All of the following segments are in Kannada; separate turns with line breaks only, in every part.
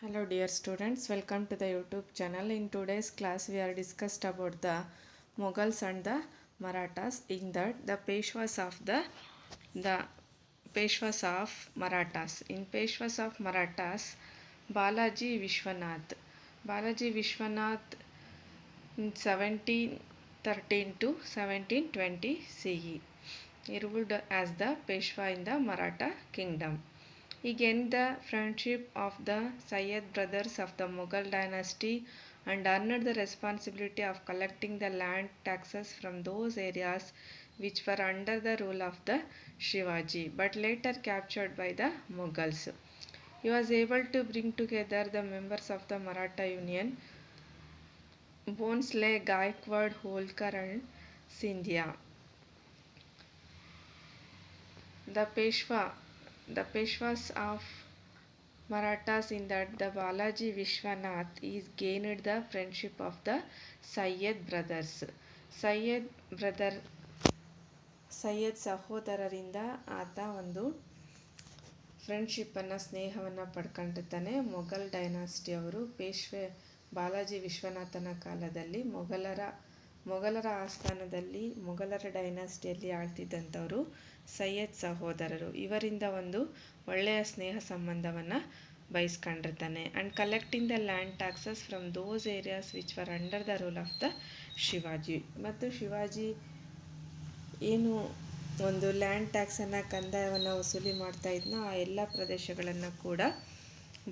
Hello dear students, welcome to the YouTube channel. In today's class we are discussed about the Mughals and the Marathas. In that the Peshwas of the Peshwas of Marathas. In Peshwas of Marathas, Balaji Vishwanath in 1713 to 1720 CE. He ruled as the Peshwa in the Maratha kingdom. He gained the friendship of the Sayyid brothers of the Mughal dynasty and earned the responsibility of collecting the land taxes from those areas which were under the rule of the Shivaji, but later captured by the Mughals. He was able to bring together the members of the Maratha Union, Bhonsle, Gaikwad, Holkar and Scindia. The Peshwas of Marathas in that the Balaji Vishwanath is gained the friendship of the Sayyid brothers. Sayyid ಸಹೋದರರಿಂದ ಆತ ಒಂದು ಫ್ರೆಂಡ್ಶಿಪ್ಪನ್ನು ಸ್ನೇಹವನ್ನು ಪಡ್ಕೊಂಡಿರ್ತಾನೆ. ಮೊಘಲ್ ಡೈನಾಸ್ಟಿ ಅವರು ಪೇಶ್ವೆ ಬಾಲಾಜಿ ವಿಶ್ವನಾಥನ ಕಾಲದಲ್ಲಿ ಮೊಘಲರ ಆಸ್ಥಾನದಲ್ಲಿ ಮೊಘಲರ ಡೈನಾಸ್ಟಿಯಲ್ಲಿ ಆಳ್ತಿದ್ದಂಥವರು ಸೈಯದ್ ಸಹೋದರರು. ಇವರಿಂದ ಒಂದು ಒಳ್ಳೆಯ ಸ್ನೇಹ ಸಂಬಂಧವನ್ನು ಬಯಸ್ಕೊಂಡಿರ್ತಾನೆ. And collecting the land taxes from those areas which were under the rule of the Shivaji. ಮತ್ತು ಶಿವಾಜಿ ಏನು ಒಂದು ಲ್ಯಾಂಡ್ ಟ್ಯಾಕ್ಸನ್ನು ಕಂದಾಯವನ್ನು ವಸೂಲಿ ಮಾಡ್ತಾ ಇದ್ನೋ ಆ ಎಲ್ಲ ಪ್ರದೇಶಗಳನ್ನು ಕೂಡ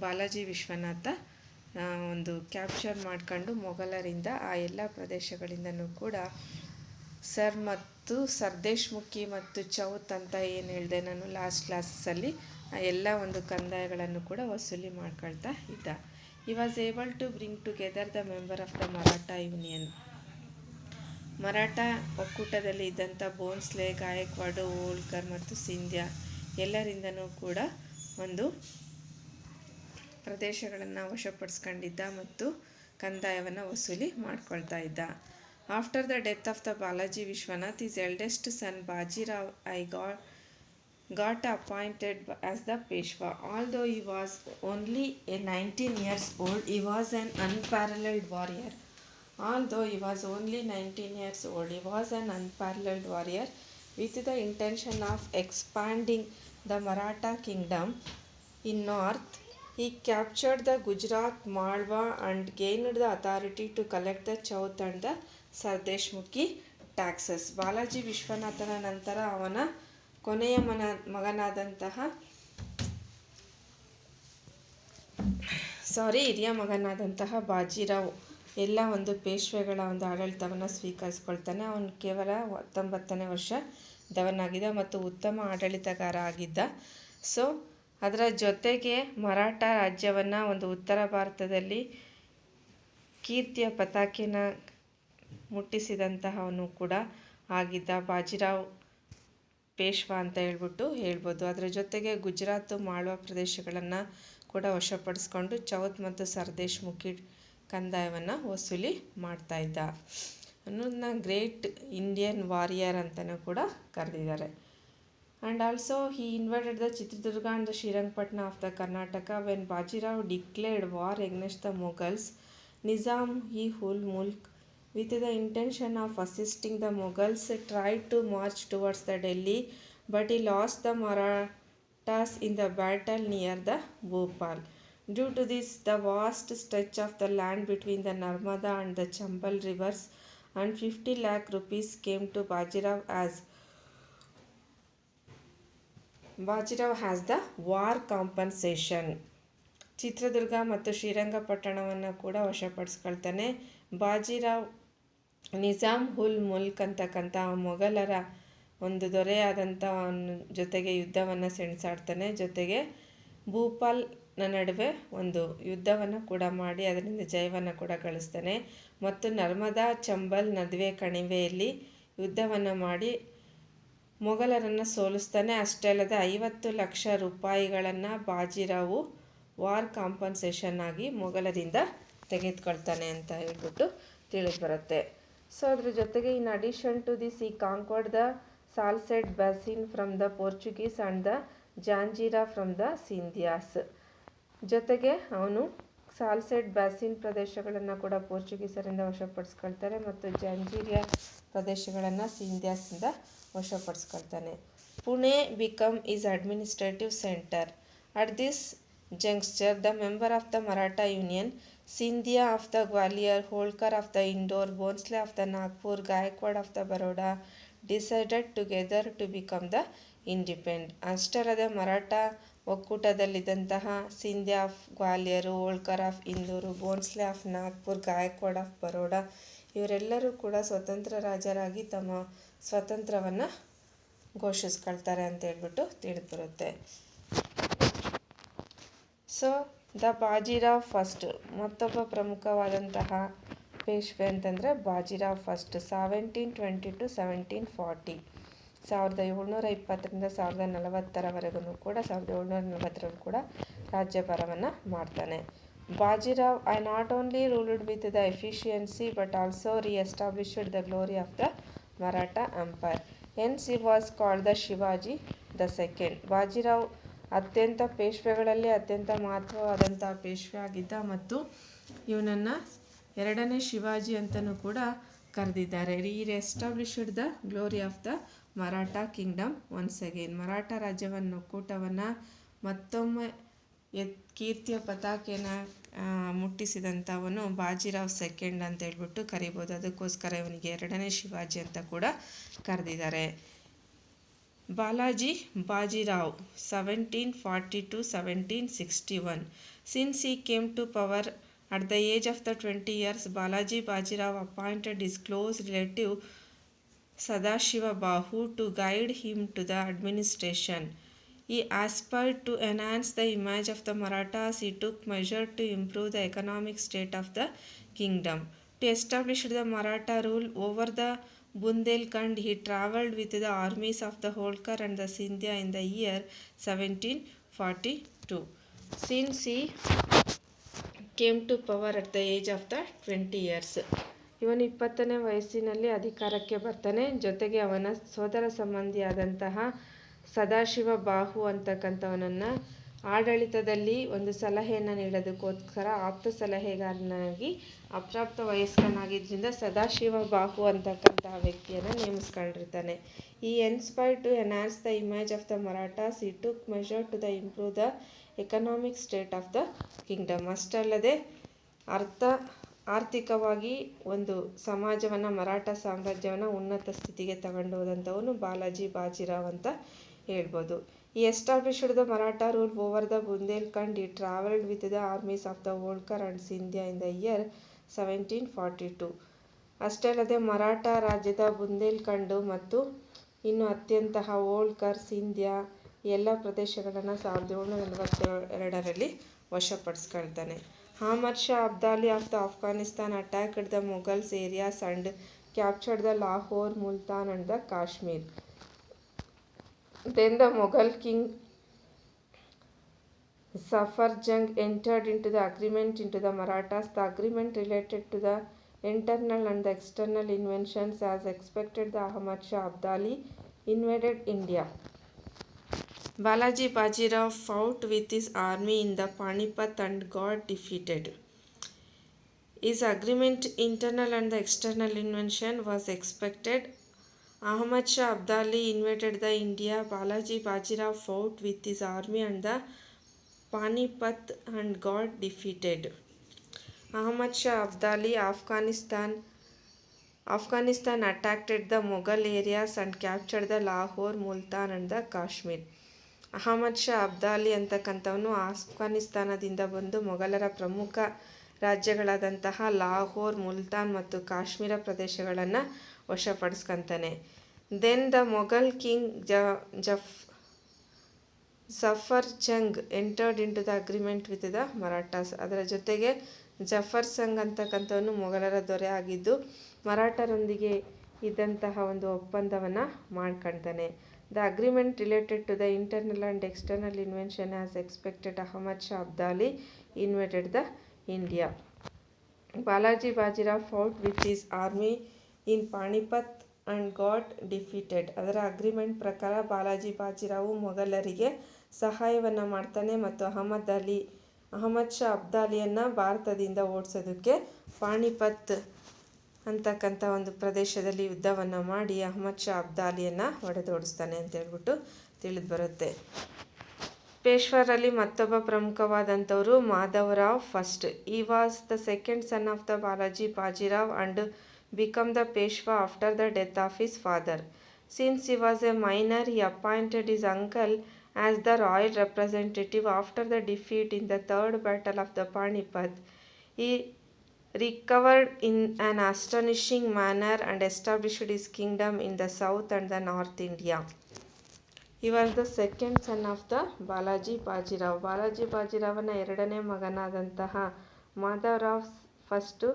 ಬಾಲಾಜಿ ವಿಶ್ವನಾಥ ಒಂದು ಕ್ಯಾಪ್ಚರ್ ಮಾಡ್ಕೊಂಡು ಮೊಘಲರಿಂದ ಆ ಎಲ್ಲ ಪ್ರದೇಶಗಳಿಂದನೂ ಕೂಡ ಸರ್ದೇಶ್ಮುಖಿ ಮತ್ತು ಚೌತ್ ಅಂತ ಏನು ಹೇಳಿದೆ ನಾನು ಲಾಸ್ಟ್ ಕ್ಲಾಸಲ್ಲಿ, ಆ ಎಲ್ಲ ಒಂದು ಕಂದಾಯಗಳನ್ನು ಕೂಡ ವಸೂಲಿ ಮಾಡ್ಕೊಳ್ತಾ ಇದ್ದ. He was able to bring together the member of the Maratha union. Maratha ಒಕ್ಕೂಟದಲ್ಲಿ ಇದ್ದಂಥ ಬೋನ್ಸ್ಲೆ, ಗಾಯಕ್ವಾಡ್, ಹೋಳ್ಕರ್ ಮತ್ತು ಸಿಂಧ್ಯಾ ಎಲ್ಲರಿಂದನೂ ಕೂಡ ಒಂದು ಪ್ರದೇಶಗಳನ್ನು ವಶಪಡಿಸ್ಕೊಂಡಿದ್ದ ಮತ್ತು ಕಂದಾಯವನ್ನು ವಸೂಲಿ ಮಾಡ್ಕೊಳ್ತಾ ಇದ್ದ. After the death of the Balaji Vishwanath, his eldest son Bajirao I got appointed as the Peshwa. Although he was only 19 years old, he was an unparalleled warrior. With the intention of expanding the Maratha kingdom in north, he captured the Gujarat, Malwa and gained the authority to collect the Chauth and the Sardeshmukhi taxes. Balaji ವಿಶ್ವನಾಥನ ನಂತರ ಅವನ ಕೊನೆಯ ಹಿರಿಯ ಮಗನಾದಂತಹ ಬಾಜಿರಾವ್ ಎಲ್ಲ ಒಂದು ಪೇಶ್ವೆಗಳ ಒಂದು ಆಡಳಿತವನ್ನು ಸ್ವೀಕರಿಸ್ಕೊಳ್ತಾನೆ. ಅವನು ಕೇವಲ 19ನೇ ವರ್ಷದವನಾಗಿದ್ದ ಮತ್ತು ಉತ್ತಮ ಆಡಳಿತಗಾರ ಆಗಿದ್ದ. ಸೊ ಅದರ ಜೊತೆಗೆ ಮರಾಠ ರಾಜ್ಯವನ್ನು ಒಂದು ಉತ್ತರ ಭಾರತದಲ್ಲಿ ಕೀರ್ತಿಯ ಪತಾಕೆನ ಮುಟ್ಟಿಸಿದಂತಹವನು ಕೂಡ ಆಗಿದ್ದ ಬಾಜಿರಾವ್ ಪೇಶ್ವಾ ಅಂತ ಹೇಳ್ಬೋದು. ಅದರ ಜೊತೆಗೆ ಗುಜರಾತ್, ಮಾಳ್ವಾ ಪ್ರದೇಶಗಳನ್ನು ಕೂಡ ವಶಪಡಿಸ್ಕೊಂಡು ಚೌತ್ ಮತ್ತು ಸರ್ದೇಶ್ಮುಖಿ ಕಂದಾಯವನ್ನು ವಸೂಲಿ ಮಾಡ್ತಾ ಇದ್ದ. ಅನ್ನೋದನ್ನ ಗ್ರೇಟ್ ಇಂಡಿಯನ್ ವಾರಿಯರ್ ಅಂತಲೂ ಕೂಡ ಕರೆದಿದ್ದಾರೆ. And also he invited the Chitradurga and the Srirangapatna of the Karnataka. When Bajirao declared war against the Mughals, Nizam-e-ul-Mulk, with the intention of assisting the Mughals, tried to march towards the Delhi, but he lost the Marathas in the battle near the Bhopal. Due to this, the vast stretch of the land between the Narmada and the Chambal rivers and 50 lakh rupees came to Bajirao as the war compensation. Chitradurga ಮತ್ತು ಶ್ರೀರಂಗಪಟ್ಟಣವನ್ನು ಕೂಡ ವಶಪಡಿಸ್ಕೊಳ್ತಾನೆ. ಬಾಜಿರಾವ್ ನಿಜಾಮ್-ಉಲ್-ಮುಲ್ಕ್ ಅಂತಕ್ಕಂಥ ಮೊಘಲರ ಒಂದು ದೊರೆಯಾದಂಥ ಜೊತೆಗೆ ಯುದ್ಧವನ್ನು ಸೆಣಸಾಡ್ತಾನೆ. ಜೊತೆಗೆ ಭೂಪಾಲ್ನ ನಡುವೆ ಒಂದು ಯುದ್ಧವನ್ನು ಕೂಡ ಮಾಡಿ ಅದರಿಂದ ಜಯವನ್ನು ಕೂಡ ಗಳಿಸ್ತಾನೆ. ಮತ್ತು ನರ್ಮದಾ ಚಂಬಲ್ ನದುವೆ ಕಣಿವೆಯಲ್ಲಿ ಯುದ್ಧವನ್ನು ಮಾಡಿ ಮೊಘಲರನ್ನು ಸೋಲಿಸ್ತಾನೆ. ಅಷ್ಟೇ ಅಲ್ಲದೆ 50 ಲಕ್ಷ ರೂಪಾಯಿಗಳನ್ನು ಬಾಜಿರಾವು ವಾರ್ ಕಾಂಪನ್ಸೇಷನ್ ಆಗಿ ಮೊಘಲರಿಂದ ತೆಗೆದುಕೊಳ್ತಾನೆ ಅಂತ ಹೇಳ್ಬಿಟ್ಟು ತಿಳಿದು ಬರುತ್ತೆ. ಸೊ ಅದ್ರ ಜೊತೆಗೆ in addition to this he conquered the Salsette Bassein from the Portuguese and the Janjira from the Scindias. ಜೊತೆಗೆ ಅವನು ಸಾಲ್ಸೆಟ್ ಬ್ಯಾಸಿನ್ ಪ್ರದೇಶಗಳನ್ನು ಕೂಡ ಪೋರ್ಚುಗೀಸರಿಂದ ವಶಪಡಿಸ್ಕೊಳ್ತಾರೆ ಮತ್ತು ಜಂಜೀರಿಯಾ ಪ್ರದೇಶಗಳನ್ನು ಸಿಂಧ್ಯಾಸಿಂದ ವಶಪಡಿಸ್ಕೊಳ್ತಾನೆ. Pune become is administrative centre. At this juncture, the member of the Maratha Union, Scindia of the Gwalior, Holkar of the Indore, Bhonsle of the Nagpur, Gaikwad of the Baroda decided together to become the independent. ಅಷ್ಟಲ್ಲದೆ ಮರಾಠ ಒಕ್ಕೂಟದಲ್ಲಿದ್ದಂತಹ Scindia of Gwalior, Holkar of Indore, Bhonsle of Nagpur, Gaekwad of Baroda ಇವರೆಲ್ಲರೂ ಕೂಡ ಸ್ವತಂತ್ರ ರಾಜರಾಗಿ ತಮ್ಮ ಸ್ವಾತಂತ್ರ್ಯವನ್ನು ಘೋಷಿಸ್ಕೊಳ್ತಾರೆ ಅಂತ ಹೇಳ್ಬಿಟ್ಟು ತಿಳಿದುಬರುತ್ತೆ. ಸೊ ದ ಬಾಜಿರಾವ್ ಫಸ್ಟ್, ಮತ್ತೊಬ್ಬ ಪ್ರಮುಖವಾದಂತಹ ಪೇಶ್ವೆ ಅಂತಂದರೆ ಬಾಜಿರಾವ್ ಫಸ್ಟ್ 1720 to 1740, 1720ರಿಂದ 1740 ಕೂಡ 1740 ಕೂಡ ರಾಜ್ಯಭಾರವನ್ನು ಮಾಡ್ತಾನೆ. Bajirao I not only ruled with the efficiency but also reestablished the glory of the Maratha empire. Hence he was called the Shivaji the second. Bajirao ಅತ್ಯಂತ ಪೇಶ್ವೆಗಳಲ್ಲಿ ಅತ್ಯಂತ ಮಹತ್ವವಾದಂಥ ಪೇಶ್ವೆ ಆಗಿದ್ದ ಮತ್ತು ಇವನನ್ನು ಎರಡನೇ ಶಿವಾಜಿ ಅಂತಲೂ ಕೂಡ ಕರೆದಿದ್ದಾರೆ. Reestablished the glory of the Maratha kingdom once again. Maratha ರಾಜ್ಯವನ್ನು ಒಕ್ಕೂಟವನ್ನು ಮತ್ತೊಮ್ಮೆ ಕೀರ್ತಿಯ ಪತಾಕೆಯನ್ನು ಮುಟ್ಟಿಸಿದಂಥವನು ಬಾಜಿರಾವ್ ಸೆಕೆಂಡ್ ಅಂತ ಹೇಳ್ಬಿಟ್ಟು ಕರಿಬೋದು. ಅದಕ್ಕೋಸ್ಕರ ಇವನಿಗೆ ಎರಡನೇ ಶಿವಾಜಿ ಅಂತ ಕೂಡ ಕರೆದಿದ್ದಾರೆ. Balaji Bajirao 1740 to 1761. Since he came to power at the age of the 20 years, Balaji Bajirao appointed his close relative Sadashiva Bahu to guide him to the administration. He aspired to enhance the image of the Marathas. He took measures to improve the economic state of the kingdom. To establish the Maratha rule over the Bundelkhand, he travelled with the armies of the Holkar and the Scindia in the year 1742. Since he came to power at the age of the 20 years. ಇವನು 20ನೇ ವಯಸ್ಸಿನಲ್ಲಿ ಅಧಿಕಾರಕ್ಕೆ ಬರ್ತಾನೆ. ಜೊತೆಗೆ ಅವನ ಸೋದರ ಸಂಬಂಧಿಯಾದಂತಹ ಸದಾಶಿವ ಬಾಹು ಅಂತಕ್ಕಂಥವನನ್ನು ಆಡಳಿತದಲ್ಲಿ ಒಂದು ಸಲಹೆಯನ್ನು ನೀಡೋದಕ್ಕೋಸ್ಕರ ಆಪ್ತ ಸಲಹೆಗಾರನಾಗಿ ಅಪ್ರಾಪ್ತ ವಯಸ್ಕನಾಗಿದ್ದರಿಂದ ಸದಾಶಿವ ಬಾಹು ಅಂತಕ್ಕಂತಹ ವ್ಯಕ್ತಿಯನ್ನು ನೇಮಿಸ್ಕೊಂಡಿರ್ತಾನೆ. He inspired to enhance the image of the Marathas, he took measure to the improve the economic state of the kingdom. ಅಷ್ಟಲ್ಲದೆ ಆರ್ಥಿಕವಾಗಿ ಒಂದು ಸಮಾಜವನ್ನು, ಮರಾಠ ಸಾಮ್ರಾಜ್ಯವನ್ನು ಉನ್ನತ ಸ್ಥಿತಿಗೆ ತಗೊಂಡು ಹೋದಂಥವನು ಬಾಲಾಜಿ ಬಾಜಿರಾವ್ ಅಂತ ಹೇಳ್ಬೋದು. He established the Maratha rule over the Bundelkhand. He travelled with the armies of the Holkar and Scindia in the year 1742. ಅಷ್ಟೇ ಅಲ್ಲದೆ ಮರಾಠ ರಾಜ್ಯದ ಬುಂದೇಲ್ಖಂಡು ಮತ್ತು ಇನ್ನು ಅತ್ಯಂತಹ ಹೋಳ್ಕರ್, ಸಿಂಧ್ಯಾ ಎಲ್ಲ ಪ್ರದೇಶಗಳನ್ನು 1742ರಲ್ಲಿ ವಶಪಡಿಸ್ಕೊಳ್ತಾನೆ. Ahmad Shah Abdali of the Afghanistan attacked the Mughals areas and captured the Lahore, Multan and the Kashmir. Then the Mughal king Zafar Jung entered into the agreement into the Marathas. The agreement related to the internal and the external invasions. As expected, the Ahmad Shah Abdali invaded India. Balaji Bajirao fought with his army in the Panipat and got defeated. His agreement, internal and the external invasion, was expected. Ahmad Shah Abdali invaded the India. Balaji Bajirao fought with his army and the Panipat and got defeated. Ahmad Shah Abdali Afghanistan attacked the Mughal areas and captured the Lahore, Multan and the Kashmir. Ahmad Shah Abdali ಅಂತಕ್ಕಂಥವನು ಆಫ್ಘಾನಿಸ್ತಾನದಿಂದ ಬಂದು ಮೊಘಲರ ಪ್ರಮುಖ ರಾಜ್ಯಗಳಾದಂತಹ ಲಾಹೋರ್, ಮುಲ್ತಾನ್ ಮತ್ತು ಕಾಶ್ಮೀರ ಪ್ರದೇಶಗಳನ್ನು ವಶಪಡಿಸ್ಕೊತಾನೆ. Then the Mughal king Zafar Jang entered into the agreement with the Marathas. ಅದರ ಜೊತೆಗೆ ಜಫರ್ ಸಂಗ್ ಅಂತಕ್ಕಂಥವನು ಮೊಘಲರ ದೊರೆ ಆಗಿದ್ದು ಮರಾಠರೊಂದಿಗೆ ಇದ್ದಂತಹ ಒಂದು ಒಪ್ಪಂದವನ್ನು ಮಾಡ್ಕೊಳ್ತಾನೆ. The agreement related to the internal and external invention as expected. Ahmad Shah Abdali invaded the India. Balaji Bajirao fought with his army in Panipat and got defeated. ಅದರ ಅಗ್ರಿಮೆಂಟ್ ಪ್ರಕಾರ ಬಾಲಾಜಿ ಬಾಜಿರಾವು ಮೊಘಲರಿಗೆ ಸಹಾಯವನ್ನು ಮಾಡ್ತಾನೆ ಮತ್ತು ಅಹಮದ್ ಶಾ ಅಬ್ದಾಲಿಯನ್ನು ಭಾರತದಿಂದ ಓಡಿಸೋದಕ್ಕೆ ಪಾಣಿಪತ್ ಅಂತಕ್ಕಂಥ ಒಂದು ಪ್ರದೇಶದಲ್ಲಿ ಯುದ್ಧವನ್ನು ಮಾಡಿ ಅಹಮದ್ ಶಾ ಅಬ್ದಾಲಿಯನ್ನು ಹೊಡೆದೋಡಿಸ್ತಾನೆ ಅಂತ ಹೇಳ್ಬಿಟ್ಟು ತಿಳಿದು ಬರುತ್ತೆ. ಪೇಶ್ವರಲ್ಲಿ ಮತ್ತೊಬ್ಬ ಪ್ರಮುಖವಾದಂಥವರು ಮಾಧವರಾವ್ ಫಸ್ಟ್. ಈ was the second son of the Balaji Bajirao and become the Peshwa after the death of his father. Since he was a minor, he appointed his uncle as the royal representative. After the defeat in the Third Battle of the Panipat, he recovered in an astonishing manner and established his kingdom in the south and the north India. He was the second son of the Balaji Bajirao. Balaji ಬಾಜಿರಾವನ ಎರಡನೇ ಮಗನಾದಂತಹ ಮಾಧವರಾವ್ ಫಸ್ಟು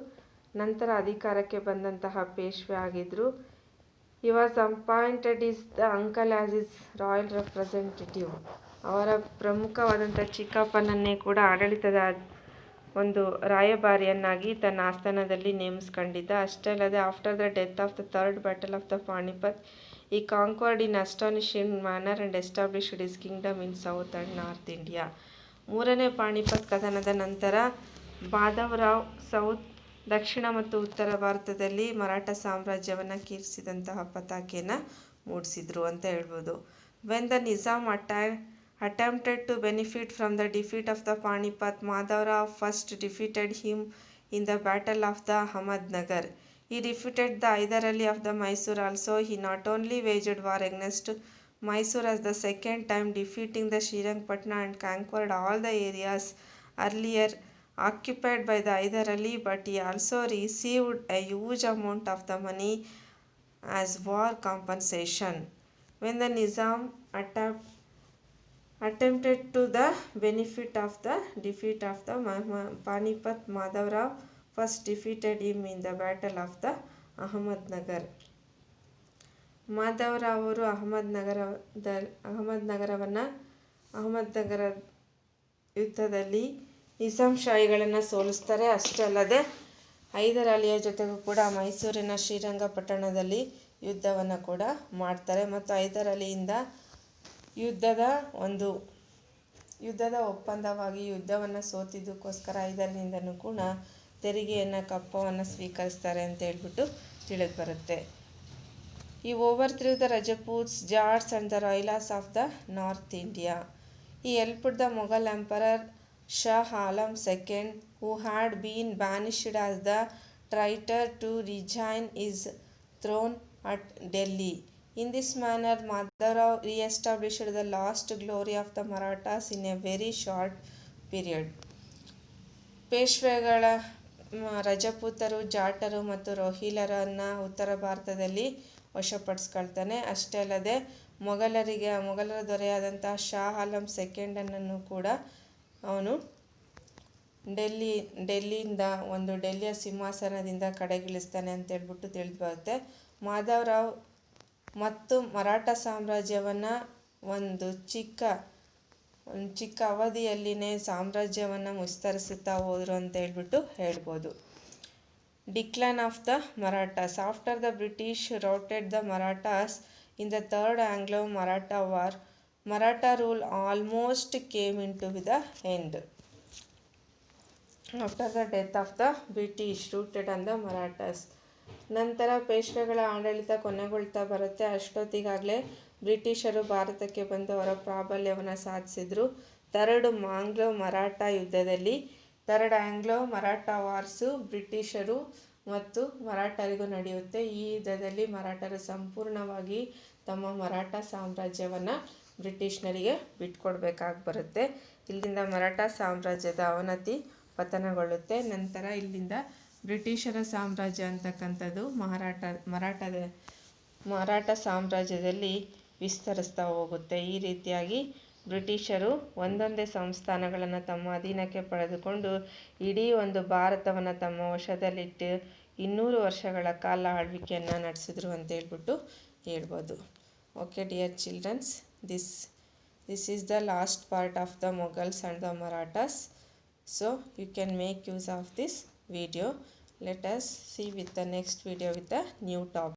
ನಂತರ ಅಧಿಕಾರಕ್ಕೆ ಬಂದಂತಹ ಪೇಶ್ವೆ ಆಗಿದ್ದರು. He was appointed his the uncle as his royal representative. ಅವರ ಪ್ರಮುಖವಾದಂಥ ಚಿಕ್ಕಪ್ಪನನ್ನೇ ಕೂಡ ಆಡಳಿತದ ಒಂದು ರಾಯಭಾರಿಯನ್ನಾಗಿ ತನ್ನ ಆಸ್ಥಾನದಲ್ಲಿ ನೇಮಿಸ್ಕೊಂಡಿದ್ದ. ಅಷ್ಟೇ ಅಲ್ಲದೆ after the death of the third battle of the Panipat he conquered in astonishing manner and established his kingdom in south and north India. ಮೂರನೇ ಪಾಣಿಪತ್ ಕದನದ ನಂತರ ಮಾಧವರಾವ್ ದಕ್ಷಿಣ ಮತ್ತು ಉತ್ತರ ಭಾರತದಲ್ಲಿ ಮರಾಠ ಸಾಮ್ರಾಜ್ಯವನ್ನು ಕೀರ್ತಿಸಿದಂತಹ ಪತಾಕೆಯನ್ನು ಮೂಡಿಸಿದ್ರು ಅಂತ ಹೇಳ್ಬೋದು. When the Nizam attempted to benefit from the defeat of the Panipat, Madhavrao first defeated him in the Battle of the Ahmednagar. He defeated the Hyder Ali of the Mysore also. He not only waged war against Mysore as the second time, defeating the Srirangapatna and conquered all the areas earlier occupied by the Hyder Ali, but he also received a huge amount of the money as war compensation. When the Nizam attempted to the benefit of the defeat of the Panipat, Madhavrao first defeated him in the battle of the Ahmednagar. Madhavrao ಅವರು ಅಹಮದ್ನಗರ ಯುದ್ಧದಲ್ಲಿ ನಿಜಾಂ ಶಾಹಿಗಳನ್ನು ಸೋಲಿಸ್ತಾರೆ. ಅಷ್ಟೇ ಅಲ್ಲದೆ ಹೈದರ್ ಅಲಿಯ ಜೊತೆಗೂ ಕೂಡ ಮೈಸೂರಿನ ಶ್ರೀರಂಗಪಟ್ಟಣದಲ್ಲಿ ಯುದ್ಧವನ್ನು ಕೂಡ ಮಾಡ್ತಾರೆ ಮತ್ತು ಹೈದರ್ ಅಲಿಯಿಂದ ಯುದ್ಧದ ಒಪ್ಪಂದವಾಗಿ ಯುದ್ಧವನ್ನು ಸೋತಿದ್ದಕ್ಕೋಸ್ಕರ ಹೈದರ್ನಿಂದನೂ ಕೂಡ ತೆರಿಗೆಯನ್ನು ಕಪ್ಪವನ್ನು ಸ್ವೀಕರಿಸ್ತಾರೆ ಅಂತ ಹೇಳ್ಬಿಟ್ಟು ತಿಳಿದು ಬರುತ್ತೆ. He overthrew the Rajputs, Jats and the Royals of the North India. He helped the Mughal Emperor Shah Alam II, who had been banished as the traitor, to regain his throne at Delhi. In this manner, Madhavrao re-established the lost glory of the Marathas in a very short period. ಪೇಶ್ವೆಗಳ ರಜಪೂತರು, ಜಾಟರು ಮತ್ತು ರೋಹಿಲರನ್ನು ಉತ್ತರ ಭಾರತದಲ್ಲಿ ವಶಪಡಿಸ್ಕೊಳ್ತಾನೆ. ಅಷ್ಟೇ ಅಲ್ಲದೆ ಮೊಘಲರ ದೊರೆಯಾದಂತಹ ಶಾ ಆಲಂ ಸೆಕೆಂಡನನ್ನು ಕೂಡ ಅವನು ಡೆಲ್ಲಿಯ ಸಿಂಹಾಸನದಿಂದ ಕಡೆಗಿಳಿಸ್ತಾನೆ ಅಂತ ಹೇಳ್ಬಿಟ್ಟು ತಿಳಿದು ಬರುತ್ತೆ. ಮಾಧವರಾವ್ ಮತ್ತು ಮರಾಠ ಸಾಮ್ರಾಜ್ಯವನ್ನು ಒಂದು ಚಿಕ್ಕ ಅವಧಿಯಲ್ಲಿನೇ ಸಾಮ್ರಾಜ್ಯವನ್ನು ವಿಸ್ತರಿಸುತ್ತಾ ಹೋದರು ಅಂತ ಹೇಳ್ಬಿಟ್ಟು ಹೇಳ್ಬೋದು. Decline of the Marathas. After the British routed the Marathas in the Third Anglo-Maratha War, Maratha rule almost came into the end. After the death of the British routed on the Marathas, ನಂತರ ಪೇಶ್ವೆಗಳ ಆಡಳಿತ ಕೊನೆಗೊಳ್ತಾ ಬರುತ್ತೆ. ಅಷ್ಟೊತ್ತಿಗಾಗಲೇ ಬ್ರಿಟಿಷರು ಭಾರತಕ್ಕೆ ಬಂದು ಅವರ ಪ್ರಾಬಲ್ಯವನ್ನು ಸಾಧಿಸಿದ್ರು. ಥರ್ಡ್ ಆಂಗ್ಲೋ ಮರಾಠ ಯುದ್ಧದಲ್ಲಿ ಆಂಗ್ಲೋ ಮರಾಠ ವಾರ್ಸು ಬ್ರಿಟಿಷರು ಮತ್ತು ಮರಾಠರಿಗೂ ನಡೆಯುತ್ತೆ. ಈ ಯುದ್ಧದಲ್ಲಿ ಮರಾಠರು ಸಂಪೂರ್ಣವಾಗಿ ತಮ್ಮ ಮರಾಠ ಸಾಮ್ರಾಜ್ಯವನ್ನು ಬ್ರಿಟಿಷ್ನರಿಗೆ ಬಿಟ್ಕೊಡ್ಬೇಕಾಗಿ ಬರುತ್ತೆ. ಇಲ್ಲಿಂದ ಮರಾಠ ಸಾಮ್ರಾಜ್ಯದ ಅವನತಿ ಪತನಗೊಳ್ಳುತ್ತೆ. ನಂತರ ಇಲ್ಲಿಂದ ಬ್ರಿಟಿಷರ ಸಾಮ್ರಾಜ್ಯ ಅಂತಕ್ಕಂಥದ್ದು ಮರಾಠ ಸಾಮ್ರಾಜ್ಯದಲ್ಲಿ ವಿಸ್ತರಿಸ್ತಾ ಹೋಗುತ್ತೆ. ಈ ರೀತಿಯಾಗಿ ಬ್ರಿಟಿಷರು ಒಂದೊಂದೇ ಸಂಸ್ಥಾನಗಳನ್ನು ತಮ್ಮ ಅಧೀನಕ್ಕೆ ಪಡೆದುಕೊಂಡು ಇಡೀ ಒಂದು ಭಾರತವನ್ನು ತಮ್ಮ ವಶದಲ್ಲಿಟ್ಟು 200 ವರ್ಷಗಳ ಕಾಲ ಆಳ್ವಿಕೆಯನ್ನು ನಡೆಸಿದ್ರು ಅಂತ ಹೇಳ್ಬಿಟ್ಟು ಹೇಳ್ಬೋದು. Okay dear childrens, this is the last part of the Mughals and the Marathas. So you can make use of this video. Let us see with the next video with a new topic.